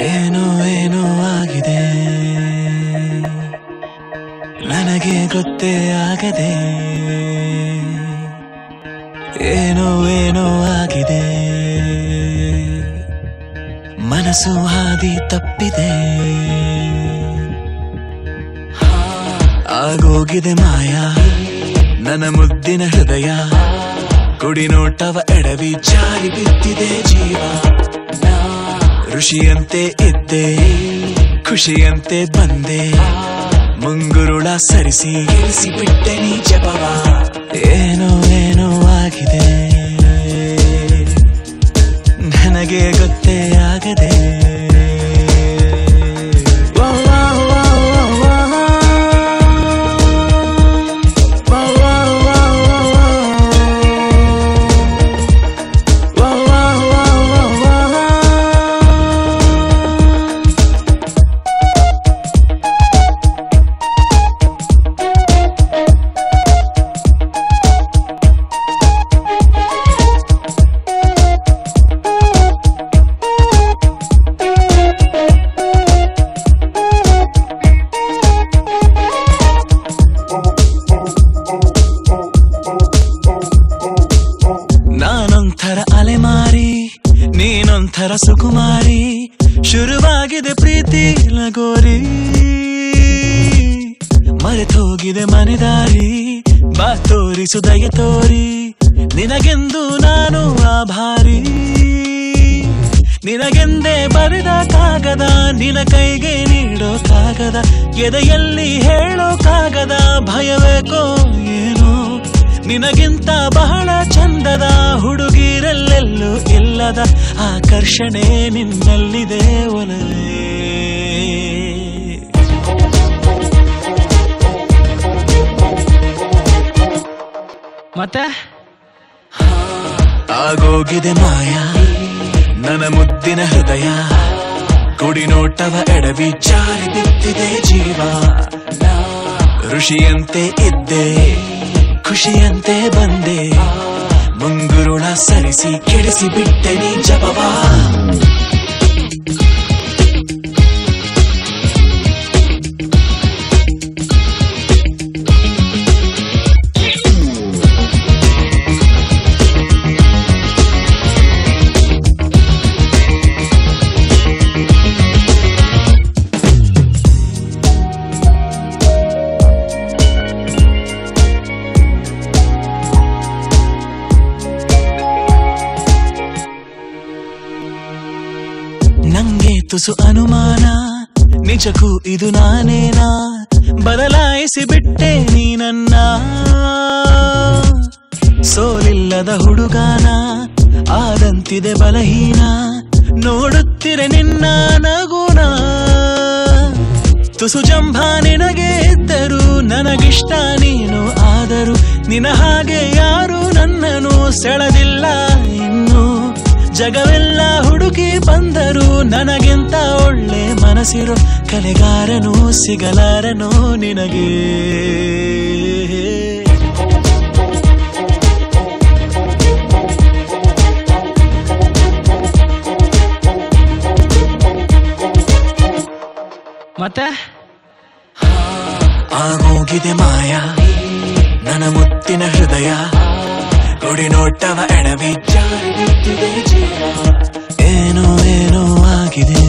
ಏನೋ ಏನೋ ಆಗಿದೆ ನನಗೆ ಗೊತ್ತೇ ಆಗದೆ ಏನೋ ಏನೋ ಆಗಿದೆ ಮನಸ್ಸು ಹಾದಿ ತಪ್ಪಿದೆ ಆಗೋಗಿದೆ ಮಾಯಾ ನನ್ನ ಮುದ್ದಿನ ಹೃದಯ ಕುಡಿ ನೋಟವ ಎಡವಿ ಜಾರಿ ಬಿದ್ದಿದೆ ಜೀವ ಋಷಿಯಂತೆ ಇದ್ದೆ ಖುಷಿಯಂತೆ ಬಂದೆ ಮುಂಗುರುಳ ಸರಿಸಿ ಇಳಿಸಿ ಬಿಟ್ಟೆ ನೀ ಜಪವ ಏನೋ ಏನೋ ಆಗಿದೆ ನನಗೆ ಗೊತ್ತೇ ಆಗದೆ ನಾನೊಂಥರ ಅಲೆಮಾರಿ ನೀನೊಂಥರ ಸುಕುಮಾರಿ ಶುರುವಾಗಿದೆ ಪ್ರೀತಿ ಲಗೋರಿ ಮರೆತೋಗಿದೆ ಮನೆದಾರಿ ಬಾ ತೋರಿಸು ದಯ ತೋರಿ ನಿನಗೆಂದು ನಾನು ಆಭಾರಿ ನಿನಗೆಂದೇ ಬರೆದ ಕಾಗದ ನಿನ ಕೈಗೆ ನೀಡೋ ಕಾಗದ ಎದೆಯಲ್ಲಿ ಹೇಳೋ ಕಾಗದ ಭಯವೇಕೋ ಏನೋ ನಿನಗಿಂತ ಬಹಳ ಚಂದದ ಹುಡುಗಿರಲ್ಲೆಲ್ಲೂ ಇಲ್ಲದ ಆಕರ್ಷಣೆ ನಿನ್ನಲ್ಲಿದೆ ಒಲವೇ ಮತ್ತೆ ಆಗೋಗಿದೆ ಮಾಯಾ ನನ್ನ ಮುದ್ದಿನ ಹೃದಯ ಕುಡಿ ನೋಟವ ಎಡವಿ ಜಾರಿ ಬಿದ್ದಿದೆ ಜೀವ ಋಷಿಯಂತೆ ಇದ್ದೆ ಖುಷಿಯಂತೆ ಬಂದೆ ಮುಂಗುರುಳ ಸರಿಸಿ ಕೆಡಿಸಿ ಬಿಟ್ಟೆ ನೀ ಜಪವಾ ನಂಗೆ ತುಸು ಅನುಮಾನ ನಿಜಕ್ಕೂ ಇದು ನಾನೇನಾ ಬದಲಾಯಿಸಿ ಬಿಟ್ಟೆ ನೀ ನನ್ನ ಸೋಲಿಲ್ಲದ ಹುಡುಗಾನ ಆದಂತಿದೆ ಬಲಹೀನ ನೋಡುತ್ತಿರೆ ನಿನ್ನ ನಗುನ ತುಸು ಜಂಭ ನಿನಗೆ ಇದ್ದರು ನನಗಿಷ್ಟ ನೀನು ಆದರೂ ನಿನ ಹಾಗೆ ಯಾರು ನನ್ನನ್ನು ಸೆಳೆದಿಲ್ಲ ಇನ್ನು ಜಗವೆಲ್ಲ ಹುಡುಕಿ ಬಂದರು ನನಗಿಂತ ಒಳ್ಳೆ ಮನಸ್ಸಿರೋ ಕಲೆಗಾರನು ಸಿಗಲಾರನು ನಿನಗೆ ಮತ್ತೆ ಆಗೋಗಿದೆ ಮಾಯಾ ನನ್ನ ಮುತ್ತಿನ ಹೃದಯ ಕುಡಿ ನೋಟವ ಎಡವಿ ಜಾರಿ ಬಿದ್ದಿದೆ ಜೀವ ಏನೋ ಏನೋ ಆಗಿದೆ